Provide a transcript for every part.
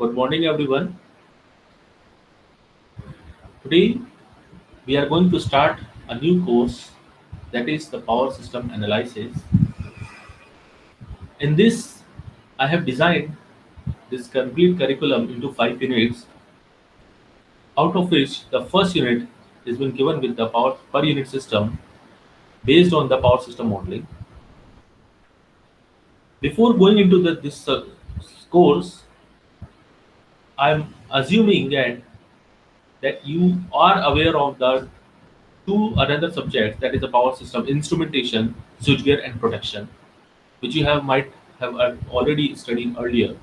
Good morning, everyone. Today, we are going to start a new course that is the power system analysis. In this, I have designed this complete curriculum into 5 units, out of which the first unit is been given with the power per unit system based on the power system modeling. Before going into this course, I'm assuming that you are aware of the two another subjects, that is the power system instrumentation, switchgear, and protection, which you have might have already studied earlier.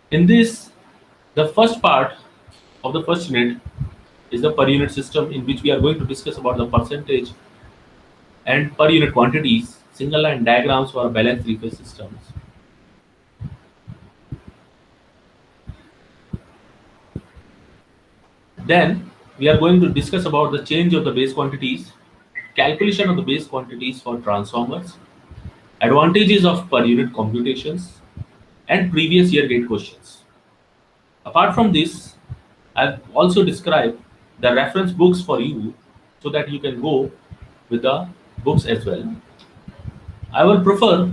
In this, the first part of the first unit is the per unit system, in which we are going to discuss about the percentage and per unit quantities, single line diagrams for balanced three phase systems. Then we are going to discuss about the change of the base quantities, calculation of the base quantities for transformers, advantages of per unit computations, and previous year gate questions. Apart from this, I've also described the reference books for you so that you can go with the books as well. I will prefer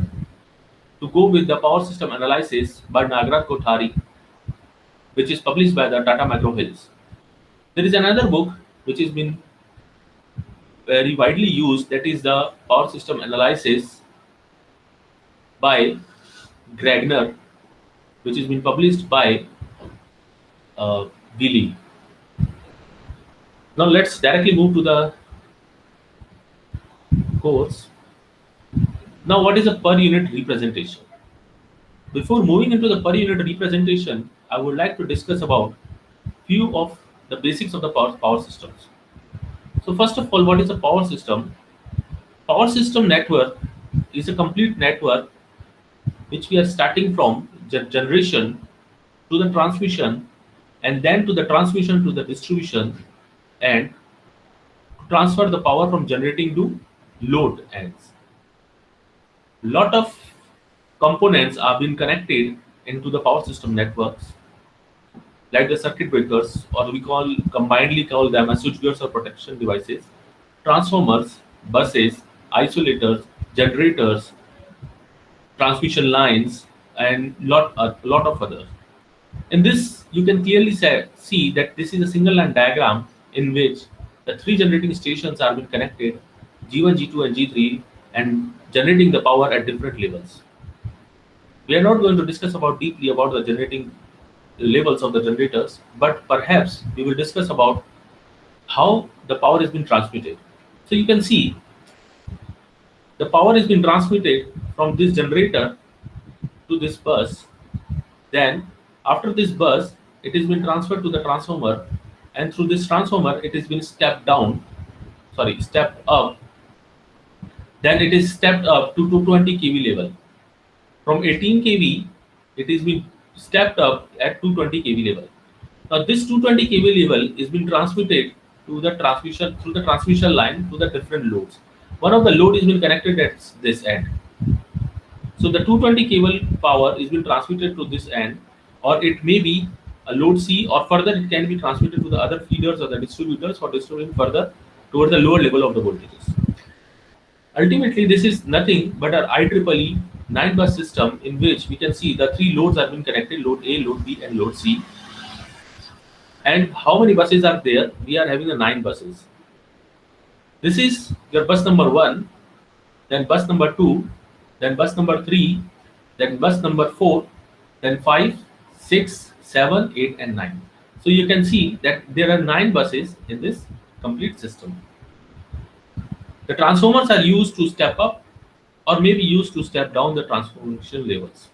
to go with the power system analysis by Nagaraj Kothari, which is published by the Tata Macro Hills. There is another book which has been very widely used, that is the power system analysis by Gregner, which has been published by uh, Wiley. Now let's directly move to the course. Now, what is a per unit representation? Before moving into the per unit representation, I would like to discuss about few of the basics of the power systems. So first of all, what is a power system? Power system network is a complete network which we are starting from generation to the transmission, and then to the transmission to the distribution, and transfer the power from generating to load ends. Lot of components are being connected into the power system networks, like the circuit breakers, or we combinedly call them as switchgears or protection devices, transformers, buses, isolators, generators, transmission lines, and lot of others. In this, you can clearly see that this is a single line diagram in which the three generating stations are being connected, G1, G2, and G3, and generating the power at different levels. We are not going to discuss about deeply about the generating levels of the generators, but perhaps we will discuss about how the power has been transmitted. So you can see the power has been transmitted from this generator to this bus. Then after this bus, it has been transferred to the transformer, and through this transformer, it has been stepped up. Then it is stepped up to 220 kV level. From 18 kV, it is been stepped up at 220 kV level. Now this 220 kV level is being transmitted to the transmission through the transmission line to the different loads. One of the load is being connected at this end. So the 220 kV power is being transmitted to this end, or it may be a load C, or further it can be transmitted to the other feeders or the distributors for distributing further towards the lower level of the voltages. Ultimately, this is nothing but our IEEE 9 bus system, in which we can see the three loads are being connected: load A, load B, and load C. And how many buses are there? We are having 9 buses. This is your bus number 1, then bus number 2, then bus number 3, then bus number 4, then 5, 6, 7, 8, and 9. So you can see that there are 9 buses in this complete system. The transformers are used to step up, or may be used to step down the transformation levels.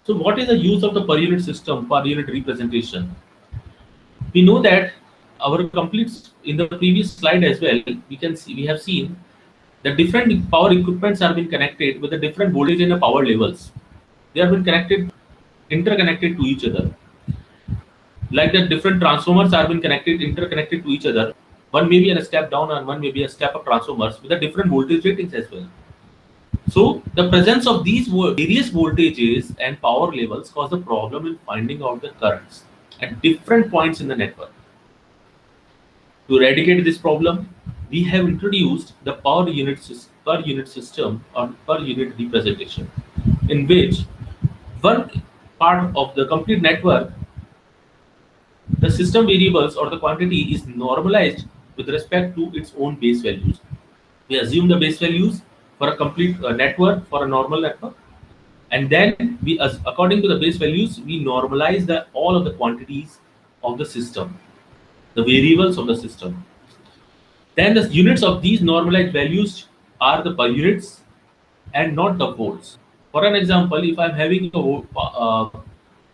So what is the use of the per unit system, per unit representation? We know that our complete, in the previous slide as well, we have seen that different power equipments are being connected with the different voltage and the power levels. They have been interconnected to each other. Like the different transformers are being interconnected to each other. One may be a step down and one may be a step up transformers with the different voltage ratings as well. So the presence of these various voltages and power levels cause a problem in finding out the currents at different points in the network. To eradicate this problem, we have introduced the per unit system or per unit representation, in which one part of the complete network, the system variables or the quantity is normalized with respect to its own base values. We assume the base values for a complete network, for a normal network, and then according to the base values, we normalize the all of the quantities of the system, the variables of the system. Then the units of these normalized values are the per units and not the volts. For an example, if I'm having a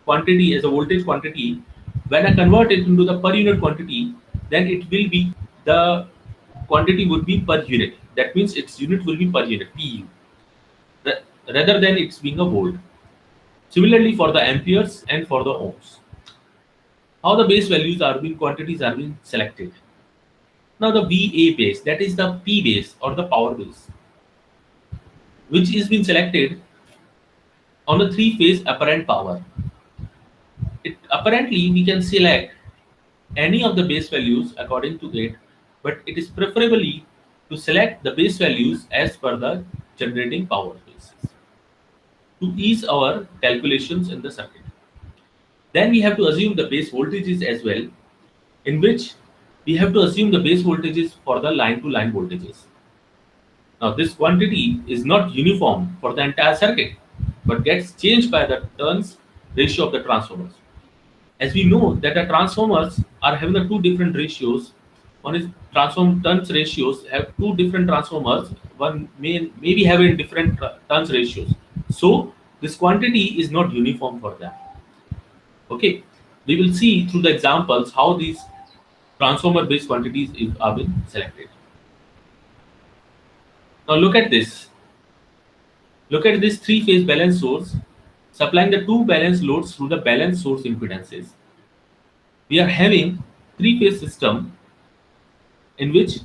quantity as a voltage quantity, when I convert it into the per unit quantity, then it will be the quantity would be per unit. That means its unit will be per unit, PU, rather than it's being a volt. Similarly, for the amperes and for the ohms, how the base values are being quantities are being selected. Now the VA base, that is the P base or the power base, which is being selected on the three-phase apparent power. Apparently, we can select any of the base values according to it, but it is preferably to select the base values as per the generating power basis to ease our calculations in the circuit. Then we have to assume the base voltages as well, in which we have to assume the base voltages for the line to line voltages. Now, this quantity is not uniform for the entire circuit, but gets changed by the turns ratio of the transformers. As we know that the transformers are having the two different ratios. One is transform turns ratios have two different transformers. One may be having different turns ratios. So this quantity is not uniform for them. Okay, we will see through the examples how these transformer based quantities are being selected. Now look at this. Look at this three-phase balance source supplying the two balanced loads through the balanced source impedances. We are having three-phase system in which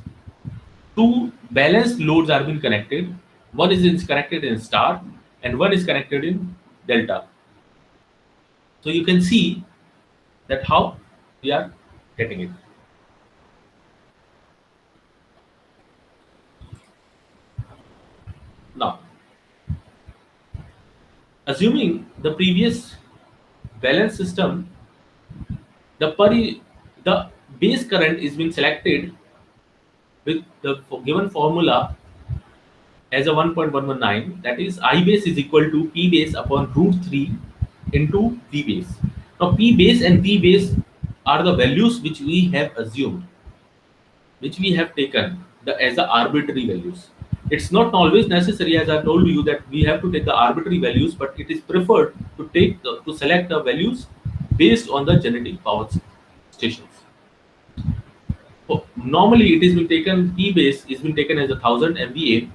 two balanced loads are being connected. One is connected in star and one is connected in delta. So you can see that how we are getting it. Now, assuming the previous balance system, the base current is being selected with the given formula as a 1.119, that is I base is equal to P base upon root 3 into V base. Now P base and V base are the values which we have assumed, which we have taken as the arbitrary values. It's not always necessary, as I told you, that we have to take the arbitrary values, but it is preferred to to select the values based on the generating power stations. So normally it is being taken, P base is being taken as 1000 MVA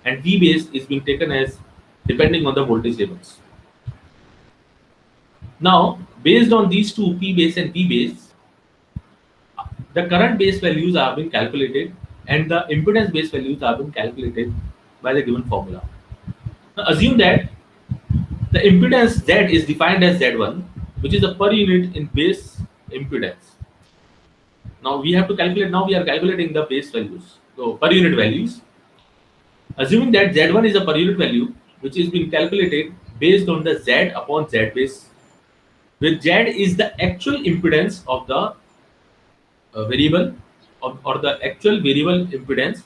and V base is being taken as depending on the voltage levels. Now, based on these two, P base and V base, the current base values are being calculated and the impedance base values are being calculated by the given formula. Now, assume that the impedance Z is defined as Z1, which is a per unit in base impedance. Now we have to calculate. Now we are calculating the base values, so per unit values. Assuming that Z1 is a per unit value, which is being calculated based on the Z upon Z base, where Z is the actual impedance of the variable or the actual variable impedance,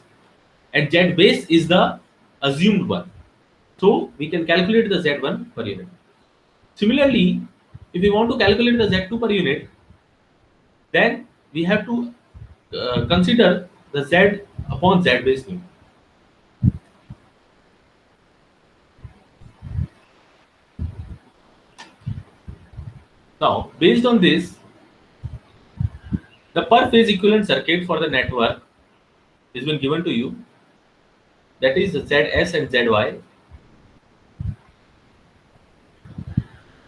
and Z base is the assumed one. So we can calculate the Z1 per unit. Similarly, if we want to calculate the Z2 per unit, then we have to consider the Z upon Z base new. Now, based on this, the per phase equivalent circuit for the network has been given to you. That is ZS and ZY.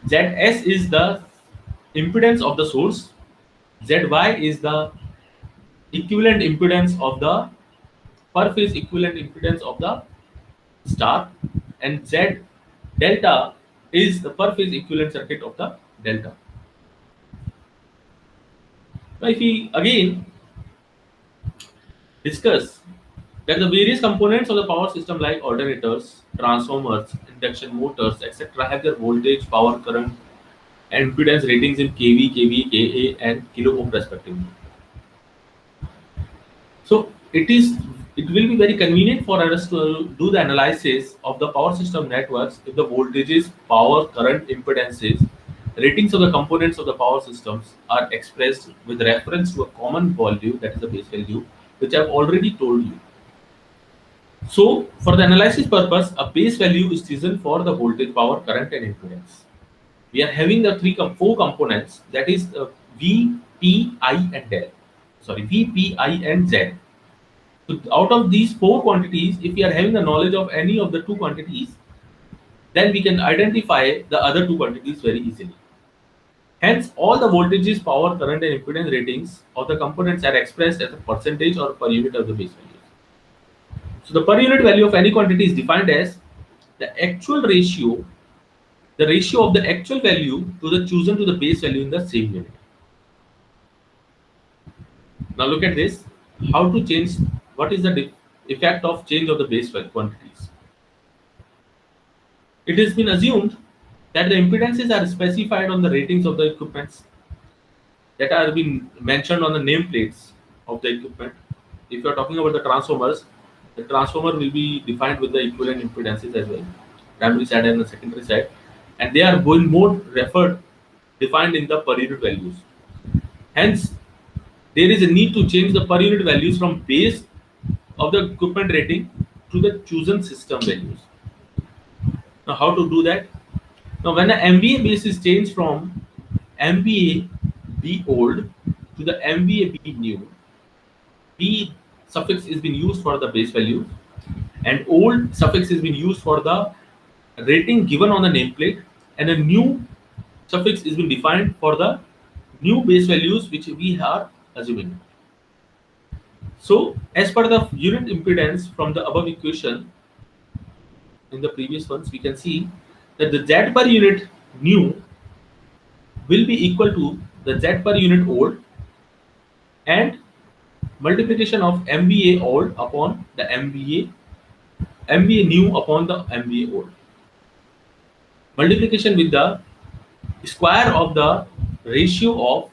ZS is the impedance of the source. ZY is the equivalent impedance of the per phase equivalent impedance of the star, and Z delta is the per phase equivalent circuit of the delta. Now, if we again discuss that the various components of the power system like alternators, transformers, induction motors, etc. have their voltage, power, current, and impedance ratings in kV, kV, KA, and kilo ohm respectively. So it will be very convenient for us to do the analysis of the power system networks if the voltages, power, current, impedances, ratings of the components of the power systems are expressed with reference to a common value, that is the base value, which I've already told you. So for the analysis purpose, a base value is chosen for the voltage, power, current, and impedance. We are having the four components, that is V, P, I, and Z. Sorry, V, P, I, and Z. So out of these four quantities, if we are having the knowledge of any of the two quantities, then we can identify the other two quantities very easily. Hence, all the voltages, power, current, and impedance ratings of the components are expressed as a percentage or per unit of the base value. So the per unit value of any quantity is defined as the actual ratio, the ratio of the actual value to the chosen to the base value in the same unit. Now look at this. How to change? What is the effect of change of the base value quantities? It has been assumed that the impedances are specified on the ratings of the equipments that are being mentioned on the nameplates of the equipment. If you are talking about the transformer will be defined with the equivalent impedances as well, primary side and the secondary side, and they are going more referred defined in the per unit values. Hence, there is a need to change the per unit values from base of the equipment rating to the chosen system values. Now, how to do that? Now, when the MVA base is changed from MVA B old to the MVA B new, B suffix is being used for the base value, and old suffix is being used for the rating given on the nameplate, and a new suffix is being defined for the new base values which we are assuming. So, as per the unit impedance from the above equation, in the previous ones, we can see that the Z per unit new will be equal to the Z per unit old and multiplication of MVA old upon the MVA new upon the MVA old. Multiplication with the square of the ratio of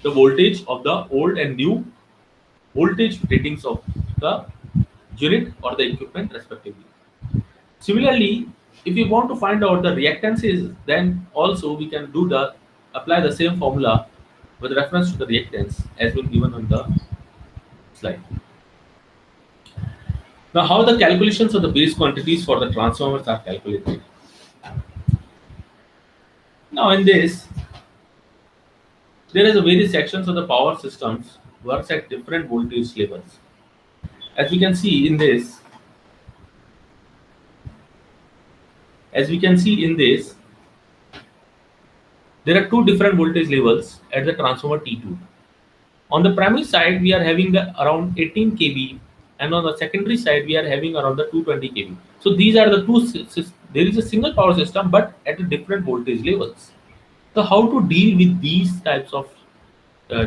the voltage of the old and new voltage ratings of the unit or the equipment respectively. Similarly, if you want to find out the reactances, then also we can do the apply the same formula with reference to the reactance as been given on the slide. Now, how the calculations of the base quantities for the transformers are calculated. Now, in this, there is a various sections of the power systems works at different voltage levels. As we can see in this, as we can see in this, there are two different voltage levels at the transformer T2. On the primary side, we are having the around 18 kV, and on the secondary side, we are having around the 220 kV. So these are the two. There is a single power system, but at a different voltage levels. So how to deal with these types of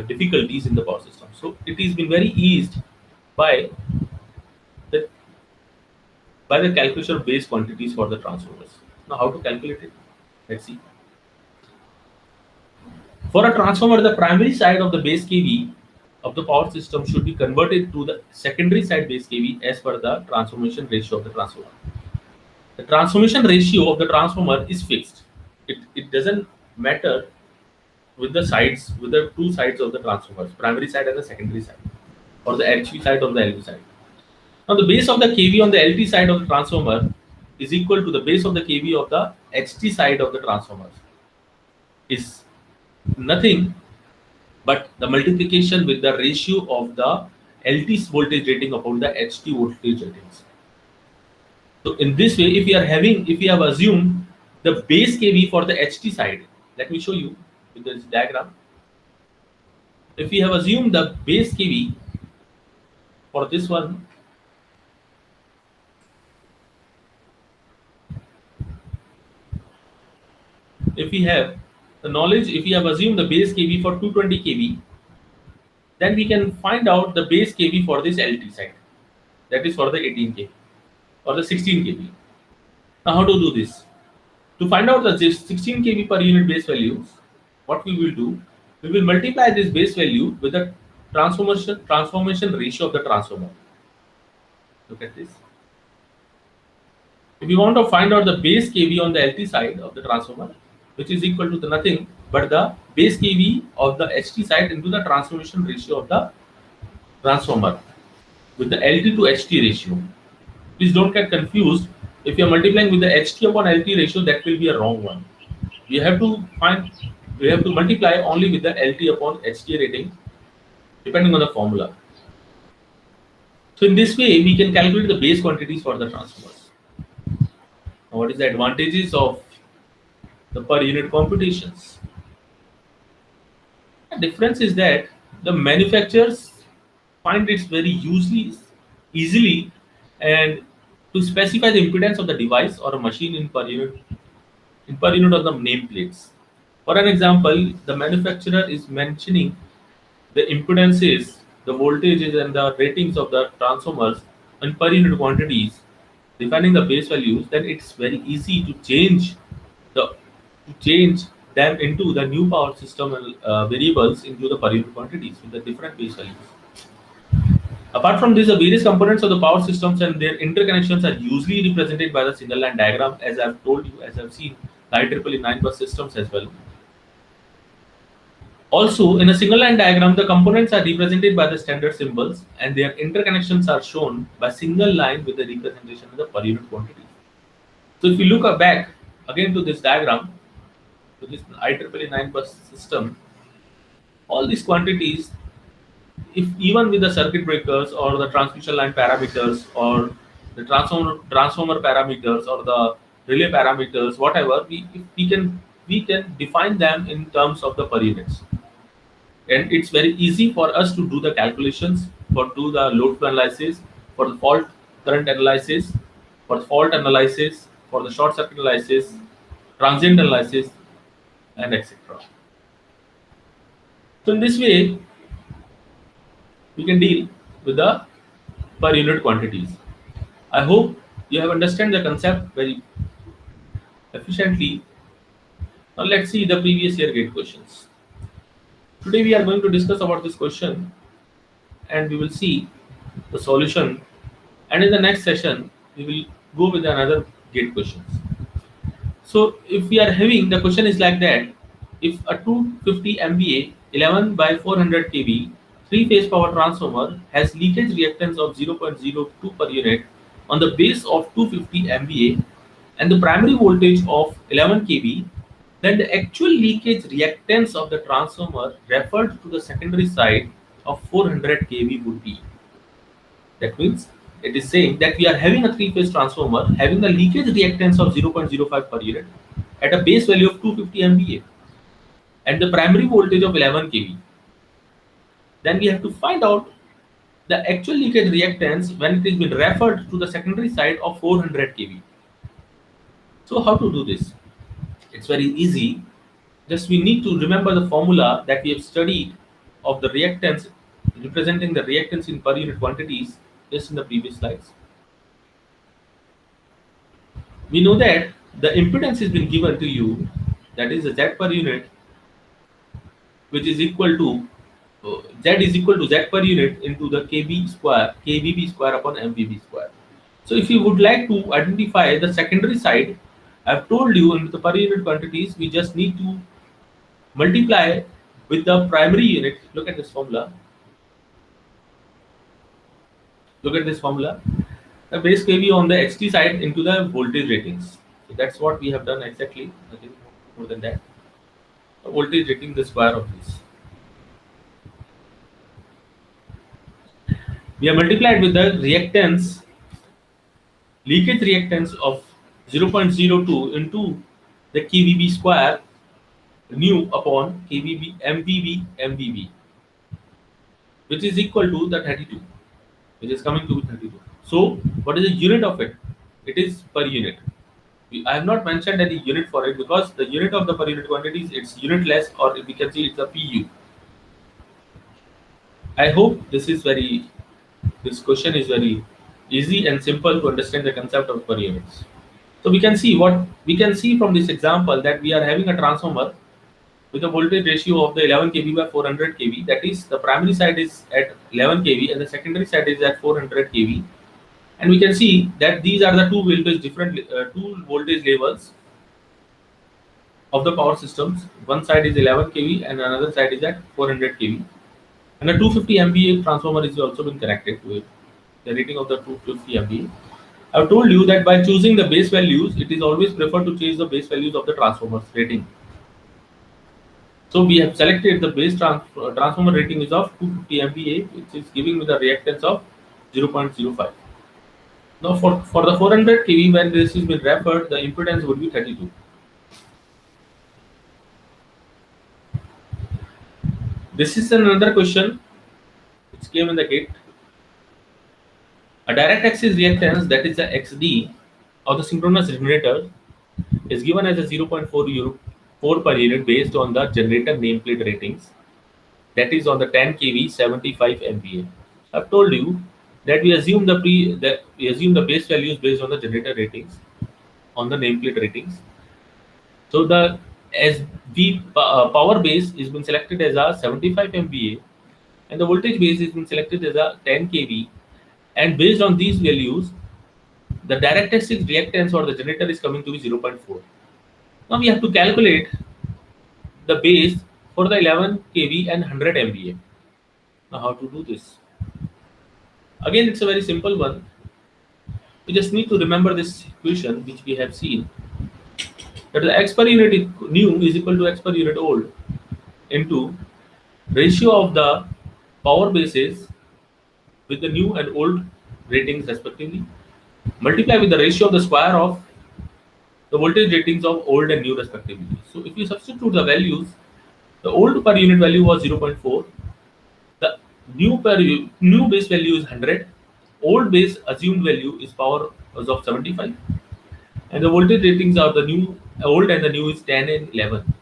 difficulties in the power system? So it is been very eased by the calculation of base quantities for the transformers. Now how to calculate it? Let's see. For a transformer, the primary side of the base kV of the power system should be converted to the secondary side base kV as per the transformation ratio of the transformer. The transformation ratio of the transformer is fixed. It doesn't matter with the sides, with the two sides of the transformers, primary side and the secondary side, or the HV side or the LV side. Now, the base of the kV on the LT side of the transformer is equal to the base of the kV of the HT side of the transformers. Is nothing but the multiplication with the ratio of the LT's voltage rating upon the HT voltage ratings. So in this way, if we have assumed the base kV for the HT side, let me show you with this diagram. If we have assumed the base kV for this one, if we have the knowledge, if we have assumed the base kV for 220 kV, then we can find out the base kV for this LT side, that is for the 18 kV or the 16 kV. Now how to do this? To find out the 16 kV per unit base values, what we will do, we will multiply this base value with the transformation ratio of the transformer. Look at this. If you want to find out the base kV on the LT side of the transformer, which is equal to the nothing but the base kV of the HT side into the transformation ratio of the transformer with the LT to HT ratio. Please don't get confused. If you are multiplying with the HT upon LT ratio, that will be a wrong one. We have to multiply only with the LT upon HT rating, depending on the formula. So in this way, we can calculate the base quantities for the transformers. Now, what is the advantages of the per unit computations? The difference is that the manufacturers find it very easily and to specify the impedance of the device or a machine in per unit of the nameplates. For an example, the manufacturer is mentioning the impedances, the voltages and the ratings of the transformers in per unit quantities, defining the base values. Then it's very easy to change them into the new power system variables into the per unit quantities with the different base values. Apart from this, the various components of the power systems and their interconnections are usually represented by the single line diagram, as I've told you, as I've seen the IEEE 9 bus systems as well. Also, in a single line diagram, the components are represented by the standard symbols and their interconnections are shown by single line with the representation of the per unit quantity. So if you look back again to this diagram, to this IEEE 9 bus system, all these quantities, if even with the circuit breakers or the transmission line parameters or the transformer parameters or the relay parameters, whatever, we can define them in terms of the per units. And it's very easy for us to do the calculations, for do the load flow analysis, for the fault current analysis, for fault analysis, for the short circuit analysis, transient analysis, and etc. So in this way, we can deal with the per unit quantities. I hope you have understand the concept very efficiently. Now let's see the previous year gate questions. Today we are going to discuss about this question and we will see the solution, and in the next session we will go with another gate questions. So if we are having, the question is like that: if a 250 MVA 11 by 400 kV three-phase power transformer has leakage reactance of 0.02 per unit on the base of 250 MVA and the primary voltage of 11 kV, then the actual leakage reactance of the transformer referred to the secondary side of 400 kV would be. That means it is saying that we are having a three-phase transformer having a leakage reactance of 0.05 per unit at a base value of 250 MVA and the primary voltage of 11 kV. Then we have to find out the actual leakage reactance when it is been referred to the secondary side of 400 kV. So how to do this? It's very easy. Just we need to remember the formula that we have studied of the reactance, representing the reactance in per unit quantities just in the previous slides. We know that the impedance has been given to you, that is the Z per unit, which is equal to Z is equal to Z per unit into the KVB square upon MVB square. So if you would like to identify the secondary side, I've told you in the per unit quantities, we just need to multiply with the primary unit. Look at this formula. Look at this formula. The base kV on the HT side into the voltage ratings. So that's what we have done exactly. Nothing more than that. The voltage rating, the square of this. We have multiplied with the reactance, leakage reactance of 0.02 into the KVB square nu upon MVB, which is equal to the 32, which is coming to 32. So what is the unit of it? It is per unit. I have not mentioned any unit for it because the unit of the per unit quantity is it's unitless, or we can see it's a PU. I hope this question is very easy and simple to understand the concept of per units. So we can see from this example that we are having a transformer with a voltage ratio of the 11 kV by 400 kV. That is, the primary side is at 11 kV and the secondary side is at 400 kV. And we can see that these are the two voltage levels of the power systems. One side is 11 kV and another side is at 400 kV. And a 250 MVA transformer is also been connected to it. The rating of the 250 MVA. I've told you that by choosing the base values, it is always preferred to change the base values of the transformer's rating. So we have selected the transformer rating is of 250 MVA, which is giving me the reactance of 0.05. Now for the 400 kV, when this has been referred, the impedance would be 32. This is another question which came in the kit. A direct axis reactance, that is the XD of the synchronous generator, is given as a 0.4 euro 4 per unit based on the generator nameplate ratings, that is on the 10 kV 75 MVA. I've told you that we assume the base values based on the generator ratings on the nameplate ratings. So the power base is been selected as a 75 MVA and the voltage base is been selected as a 10 kV, and based on these values the direct axis reactance or the generator is coming to be 0.4. Now we have to calculate the base for the 11 kV and 100 MVA. Now how to do this? Again, it's a very simple one. We just need to remember this equation which we have seen, that the x per unit new is equal to x per unit old into ratio of the power bases with the new and old ratings respectively, multiply with the ratio of the square of the voltage ratings of old and new respectively. So if you substitute the values, the old per unit value was 0.4, the new base value is 100, old base assumed value is power was of 75, and the voltage ratings are the old and the new is 10 and 11.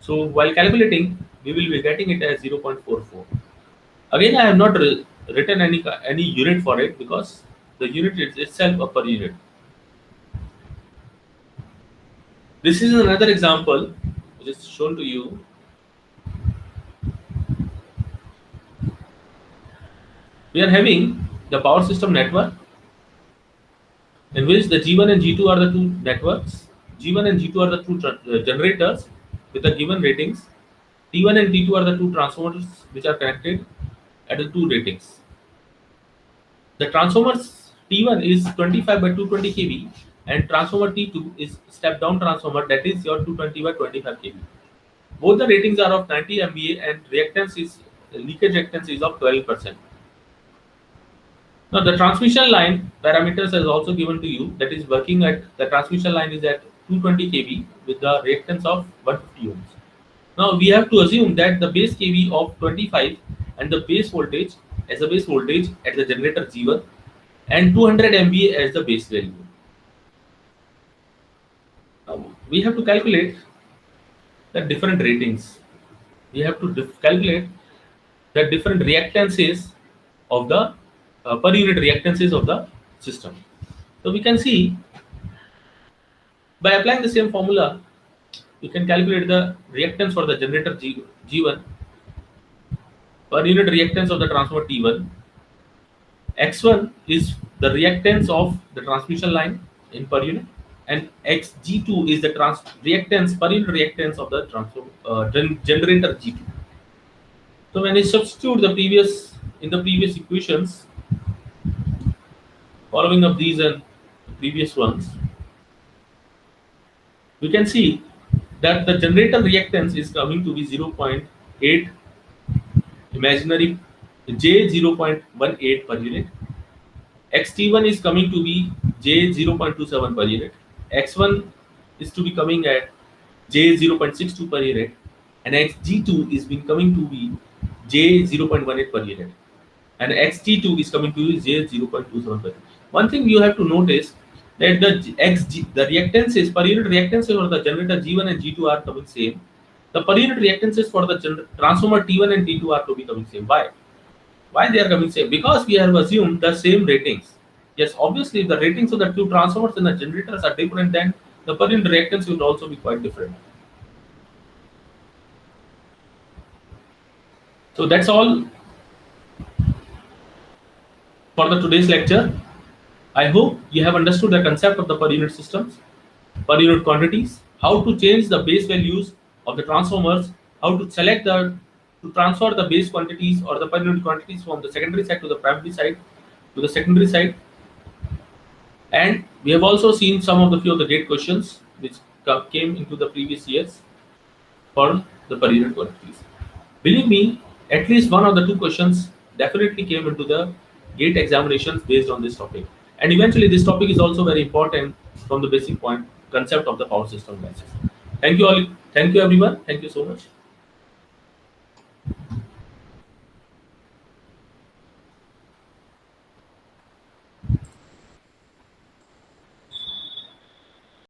So while calculating, we will be getting it as 0.44. Again, I have not written any unit for it because the unit is itself a per unit. This is another example which is shown to you. We are having the power system network in which the G1 and G2 are the two networks. G1 and G2 are the two generators with the given ratings. T1 and T2 are the two transformers which are connected at the two ratings. The transformers T1 is 25 by 220 kV and transformer T2 is step down transformer, that is your 220 by 25 kV. Both the ratings are of 90 MVA and leakage reactance is of 12%. Now the transmission line parameters is also given to you, that is working at the transmission line is at 220 kV with the reactance of 150 ohms. Now we have to assume that the base kV of 25 and the base voltage as the base voltage at the generator G1 and 200 MVA as the base value. Now we have to calculate the different ratings. We have to calculate the different reactances of the per unit reactances of the system. So we can see by applying the same formula, you can calculate the reactance for the generator G1, per unit reactance of the transformer T1. X1 is the reactance of the transmission line in per unit, and Xg2 is the reactance per unit reactance of the generator G2. So when I substitute in the previous equations, following up these and the previous ones, we can see that the generator reactance is coming to be 0.8 imaginary J 0.18 per unit. Xt1 is coming to be J 0.27 per unit. X1 is to be coming at J 0.62 per unit, and Xg2 is been coming to be J 0.18 per unit, and Xt2 is coming to J 0.27 per unit. One thing you have to notice that the reactances per unit reactances for the generator G1 and G2 are coming same. The per unit reactances for the transformer T1 and T2 are to be coming same. Why? Why they are coming same? Because we have assumed the same ratings. Yes, obviously, if the ratings of the two transformers and the generators are different, then the per unit reactance will also be quite different. So that's all for the today's lecture. I hope you have understood the concept of the per unit systems, per unit quantities, how to change the base values of the transformers, how to select to transfer the base quantities or the per unit quantities from the secondary side to the primary side to the secondary side. And we have also seen some of the few of the gate questions which came into the previous years for the per unit quantities. Believe me, at least one of the two questions definitely came into the gate examinations based on this topic. And eventually, this topic is also very important from the basic point concept of the power system analysis. Thank you all. Thank you everyone. Thank you so much.